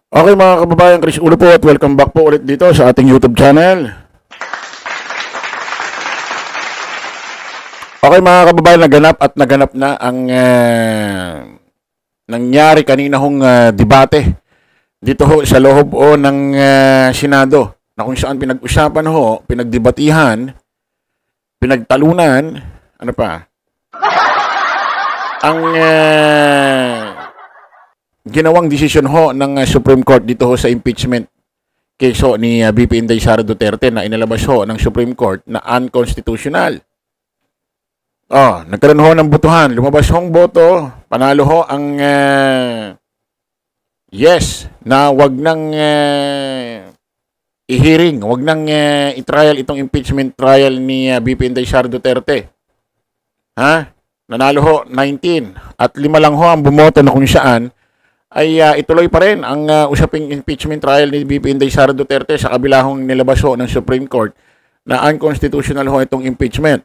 Okay mga kababayan, Chris Ulo po at welcome back po ulit dito sa ating YouTube channel. Okay mga kababayan, naganap na ang nangyari kanina hong debate dito ho sa loob ng Senado na kung saan pinag-usapan ho, pinagdebatihan, pinagtalunan, ano pa, ang ginawang desisyon ho ng Supreme Court dito ho sa impeachment case ho ni VP Inday Sara Duterte na inilabas ho ng Supreme Court na unconstitutional. Nagkaroon ho ng botohan. Lumabas hong boto. Panalo ho ang yes na wag nang i-hearing, wag nang i-trial itong impeachment trial ni VP Inday Sara Duterte. Nanalo ho 19 at 5 lang ho ang bumoto na kung saan ay ituloy pa rin ang usaping impeachment trial ni VP Inday Sara Duterte sa kabila hong nilabas ho ng Supreme Court na unconstitutional ho itong impeachment.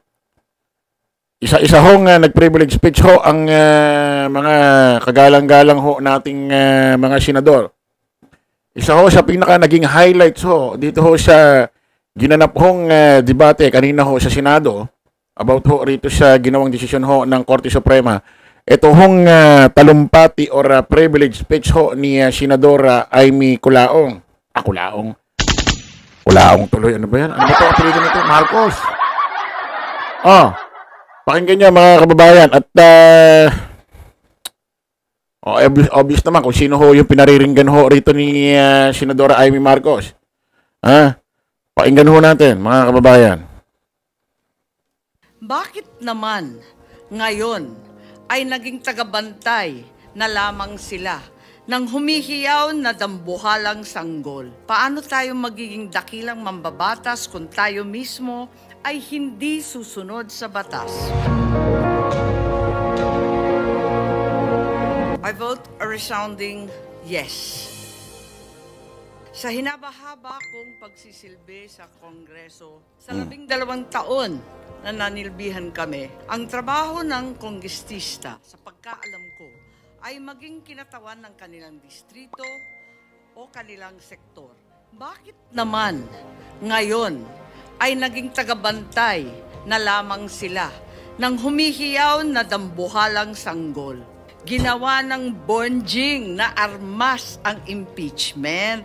Isa-isa hong nag-privilege speech ho ang mga kagalang-galang ho nating mga senador. Isa ho sa pinaka naging highlights ho dito ho sa ginanap hong debate kanina ho sa Senado about ho rito sa ginawang desisyon ho ng Korte Suprema. Ito hong talumpati or privilege speech ho ni Senadora Amy Colaong. Colaong. Colaong tuloy. Ano ba yan? Ano ba ito? Apelido nito? Marcos. Pakinggan niyo mga kababayan. At obvious naman kung sino ho yung pinariringgan ho rito ni Senadora Amy Marcos. Pakinggan ho natin mga kababayan. Bakit naman ngayon ay naging tagabantay na lamang sila ng humihiyaw na dambuhalang sanggol? Paano tayo magiging dakilang mambabatas kung tayo mismo ay hindi susunod sa batas? I vote a resounding yes. Sa hinaba-haba kong pagsisilbi sa Kongreso, sa 12 taon na nanilbihan kami, ang trabaho ng kongrestista, sa pagkaalam ko, ay maging kinatawan ng kanilang distrito o kanilang sektor. Bakit naman ngayon ay naging tagabantay na lamang sila ng humihiyaw na dambuhalang sanggol? Ginawa ng bonjing na armas ang impeachment.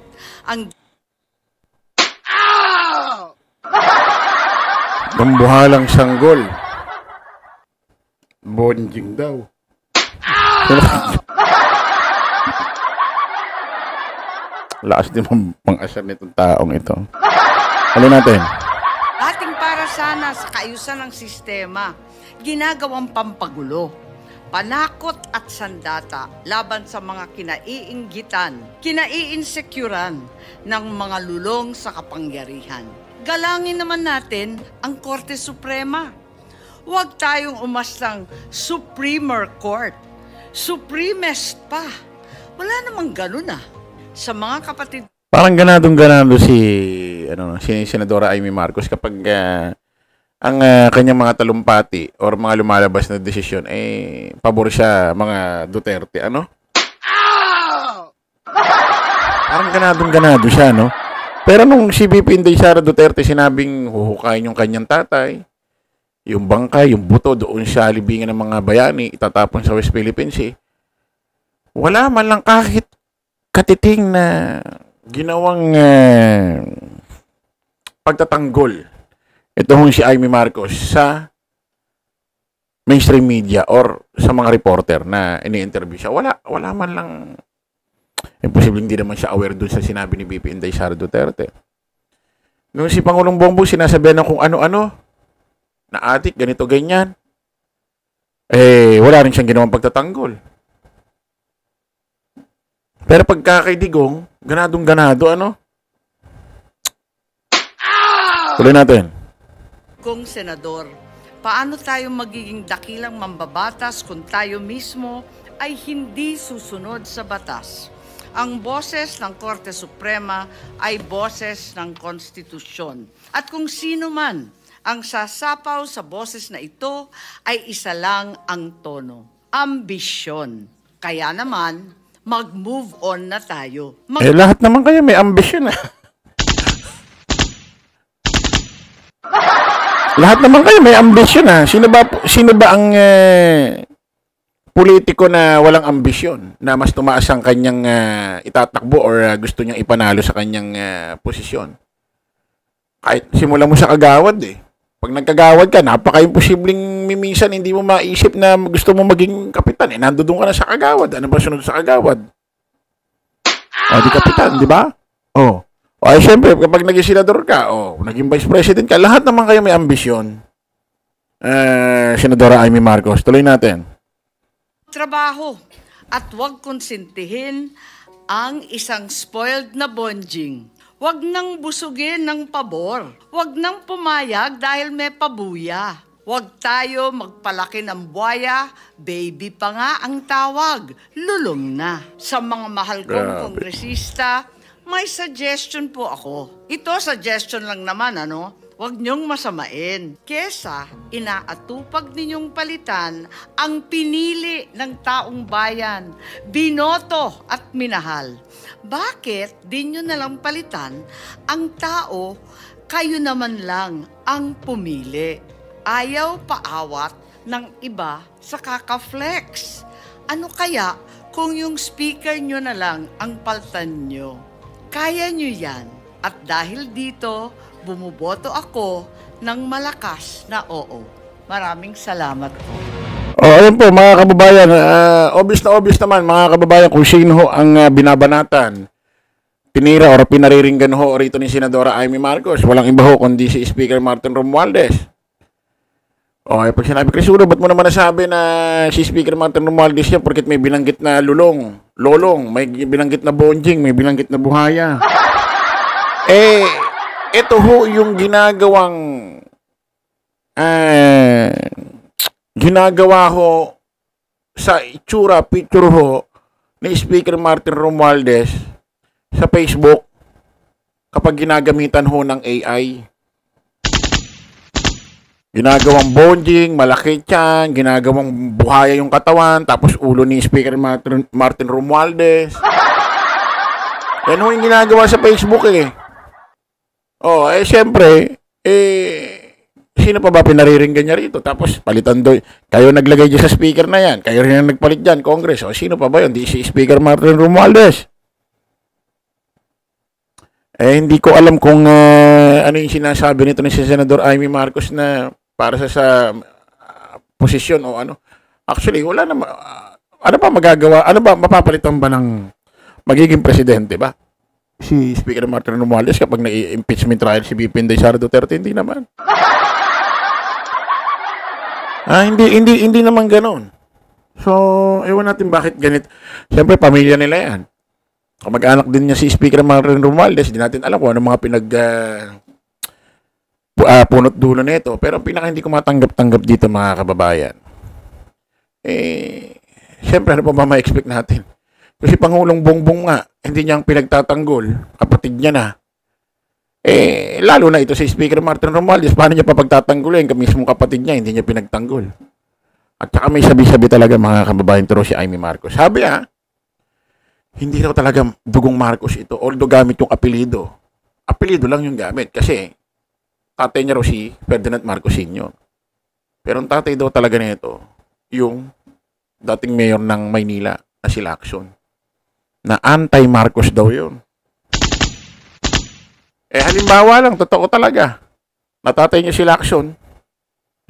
Dambuhalang sanggol. Bonjing daw. Lakas din pang-asar nitong taong ito. Ano natin? Ating para sana sa kaayusan ng sistema, ginagawang pampagulo, panakot at sandata laban sa mga kinaiinggitan, kinaiinsecurean ng mga lulong sa kapangyarihan. Galangin naman natin ang Korte Suprema. Huwag tayong umastang Supremer Court. Supremest pa. Wala namang ganun Sa mga kapatid. Parang ganadong-ganado si Senadora Amy Marcos kapag ang kanyang mga talumpati or mga lumalabas na desisyon pabor siya mga Duterte, Parang ganadong-ganado siya, no? Pero nung si VP Inday Sara Duterte sinabing huhukayin yung kanyang tatay, yung bangkay, yung buto doon sa libingan ng mga bayani, itatapon sa West Philippine Sea, wala man lang kahit katiting na ginawang pagtatanggol ito hong si Amy Marcos sa mainstream media or sa mga reporter na ini-interview siya. Wala man lang. Imposible hindi naman siya aware dun sa sinabi ni VP Inday Sara Duterte. Nung si Pangulong Bongbong sinasabihan ng kung ano-ano, na adik, ganito, ganyan, wala rin siyang ginawang pagtatanggol. Pero pagka kay Digong, ganadong-ganado, Tuloy natin. Kung senador, paano tayo magiging dakilang mambabatas kung tayo mismo ay hindi susunod sa batas? Ang boses ng Korte Suprema ay boses ng konstitusyon. At kung sino man ang sasapaw sa boses na ito ay isa lang ang tono, ambisyon. Kaya naman, mag-move on na tayo. Lahat naman kayo may ambisyon. Lahat naman kayo may ambisyon. Sino ba ang politiko na walang ambisyon na mas tumaas ang kanyang itatakbo or gusto niyang ipanalo sa kanyang posisyon? Kahit simula mo sa kagawad Pag nagkagawad ka, napaka-imposibleng minsan hindi mo maisip na gusto mo maging kapitan. Nandoon ka na sa kagawad. Ano ba sunod sa kagawad? Di kapitan, di ba? Ay, syempre, kapag naging senador ka, naging vice president ka, lahat naman kayo may ambisyon. Senadora Amy Marcos, tuloy natin. Trabaho at huwag konsintihin ang isang spoiled na bonjing. Huwag nang busugin ng pabor. Huwag nang pumayag dahil may pabuya. Huwag tayo magpalaki ng buwaya, baby pa nga ang tawag, lulong na. Sa mga mahal kong kongresista, may suggestion po ako. Ito suggestion lang naman, Huwag niyong masamain. Kesa inaatupag ninyong palitan ang pinili ng taong bayan, binoto at minahal. Bakit di nyo nalang palitan ang tao, kayo naman lang ang pumili? Ayaw paawat ng iba sa kaka-flex. Ano kaya kung yung speaker nyo na lang ang paltan nyo? Kaya nyo yan. At dahil dito, bumuboto ako ng malakas na oo. Maraming salamat po. Ayun po mga kababayan, obvious naman mga kababayan kung sino ang binabanatan, pinira or pinariringgan ho rito ni Senadora Amy Marcos. Walang iba ho kundi si Speaker Martin Romualdez. Pag sinabi, Crisudo, ba't mo naman nasabi na si Speaker Martin Romualdez yan porket may binanggit na lolong, may binanggit na bonjing, may binanggit na buhaya. Ito ho yung ginagawa ho sa itsura, picture ho ni Speaker Martin Romualdez sa Facebook kapag ginagamitan ho ng AI. Ginagawang bonjing, malaki tiyan, ginagawang buhaya yung katawan, tapos ulo ni Speaker Martin Romualdez. Yan ho yung ginagawa sa Facebook siyempre, sino pa ba pinariringgan niya rito? Tapos, palitan doon. Kayo naglagay dyan sa speaker na yan. Kayo rin ang nagpalit dyan, Congress. Sino pa ba yun? Di si Speaker Martin Romualdez. Hindi ko alam kung ano yung sinasabi nito ni si Senador Amy Marcos na para sa posisyon o ano. Actually, wala na. Ano pa magagawa? Ano ba, mapapalitan ba ng magiging presidente ba? Si Speaker Martin Romualdez kapag nai-impeachment trial si VP Inday Sara Duterte, hindi naman. Hindi naman ganoon. So, ewan natin bakit ganit. Siyempre, pamilya nila yan. Kamag-anak din niya si Speaker Martin Romualdez, hindi natin alam kung ano mga punot dulo nito. Pero ang pinaka hindi ko matanggap-tanggap dito mga kababayan. Siyempre, ano pa ba ma-expect natin? Kasi Pangulong Bongbong nga, hindi niya ang pinagtatanggol, kapatid niya na. Lalo na ito si Speaker Martin Romualdez, paano niya pa pagtatanggulin? Mismong kapatid niya, hindi niya pinagtanggol. At saka may sabi-sabi talaga mga kababayan turo si Amy Marcos. Sabi hindi raw talaga dugong Marcos ito, although gamit yung apelido. Apelido lang yung gamit kasi tatay niya raw si Ferdinand Marcos Sr. Pero ang tatay daw talaga nito, yung dating mayor ng Maynila na si Lacson. Na anti-Marcos daw yun. Halimbawa lang, totoo talaga. Natatay niya si Lacson.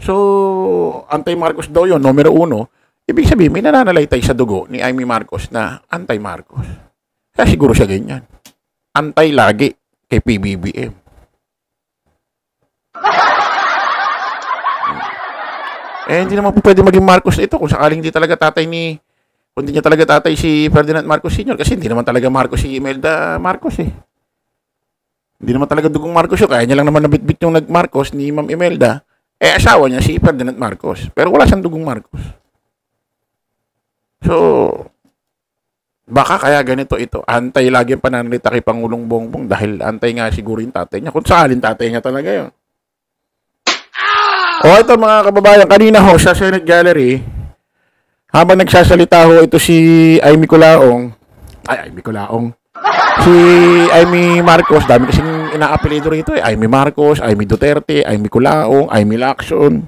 So, anti-Marcos daw yun, numero 1. Ibig sabihin, may nananalaytay sa dugo ni Amy Marcos na anti-Marcos. Kaya siguro siya ganyan. Antay lagi kay PBBM. Hindi naman po pwede maging Marcos ito kung sakaling hindi talaga tatay kung hindi niya talaga tatay si Ferdinand Marcos Sr. Kasi hindi naman talaga Marcos si Imelda Marcos Hindi naman talaga dugong Marcos yun. Kaya niya lang naman nabitbit yung nag-Marcos ni Ma'am Imelda. Asawa niya si Ferdinand Marcos. Pero wala siyang dugong Marcos. So, baka kaya ganito ito. Antay lagi ang pananalita kay Pangulong Bongbong dahil antay nga siguro yung tatay niya. Kung saalin tatay niya talaga yun. Ito mga kababayan, kanina sa Senate Gallery, habang nagsasalita ito si Amy Colaong, Ay, Amy Colaong. Si Amy Marcos, dami kasing inaapelido rito eh. Amy Marcos, Amy Duterte, Amy Colaong, Amy Lacson.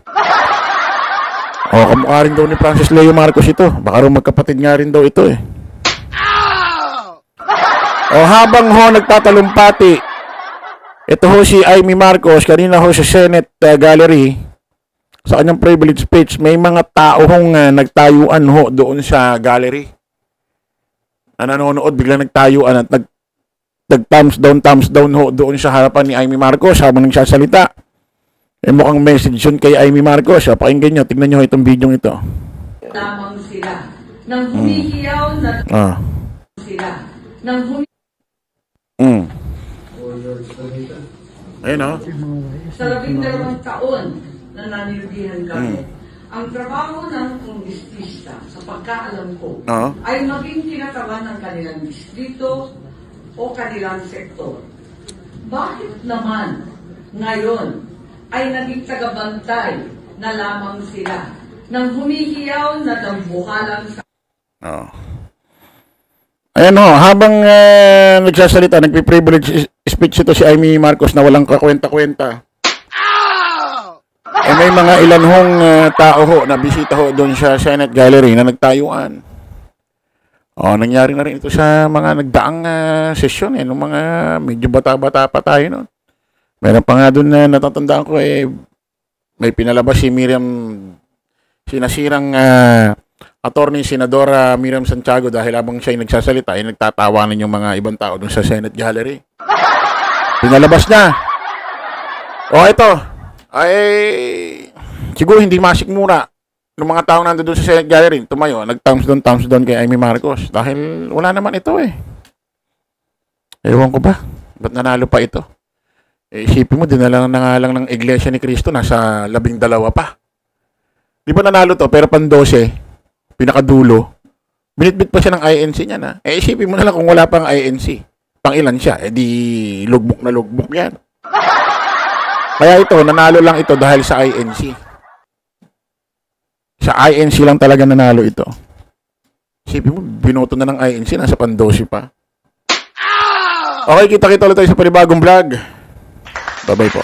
O, kamukha rin daw ni Francis Leo Marcos ito. Baka rin magkapatid nga rin daw ito eh. O, habang ho nagtatalumpati, ito ho si Amy Marcos, kanina ho sa Senate Gallery, sa kanyang privilege speech, may mga tao hong nagtayuan ho doon sa gallery. Na nanonood, biglang nagtayuan at nag-thumbs down ho doon sa harapan ni Amy Marcos habang nagsasalita. Eh mukhang message yun kay Amy Marcos. Pakinggan nyo, tignan nyo itong video ito. Lamang sila nang humihiyaw na sila nang Ayun o. Sa 12 taon na nanilbihan kami, ang trabaho ng kongresista, sa pagkaalam ko, ay maging kinatawan ng kanilang distrito o kanilang sektor. Bakit naman ngayon ay naging tagabantay na lamang sila nang humihiyaw na dambuhalang sa... Ayan ho, habang nagsasalita, nagpi-privilege speech ito si Amy Marcos na walang kakwenta-kwenta. Eh may mga ilan hong tao ho na bisita ho doon sa Senate Gallery na nagtayuan. Nangyari na rin ito sa mga nagdaang sesyon nung mga medyo bata-bata pa tayo noon. Meron pa nga doon na natatandaan ko may pinalabas si sinasirang attorney Senadora Miriam Santiago dahil habang siya ay nagsasalita ay nagtatawanan yung mga ibang tao doon sa Senate Gallery. Pinalabas niya. Ito ay siguro hindi masikmura ng mga tao nandun doon sa Senate Gallery. Tumayo, nag-thumbs down kay Amy Marcos dahil wala naman ito eh. Ewan ko ba? Ba't nanalo pa ito? Isipin mo, dinala na nga lang ng Iglesia ni Cristo, nasa 12 pa. Di ba nanalo to, pero pan-12, pinakadulo, binitbit pa siya ng INC niya na. Isipin mo na lang kung wala pang INC. Pang ilan siya? Di lugbok na lugbok yan. Kaya ito, nanalo lang ito dahil sa INC. Sa INC lang talaga nanalo ito. Isipin mo, binoto na ng INC, nasa pan-12 pa. Okay, kita-kita ulit tayo sa panibagong vlog. Bye-bye po.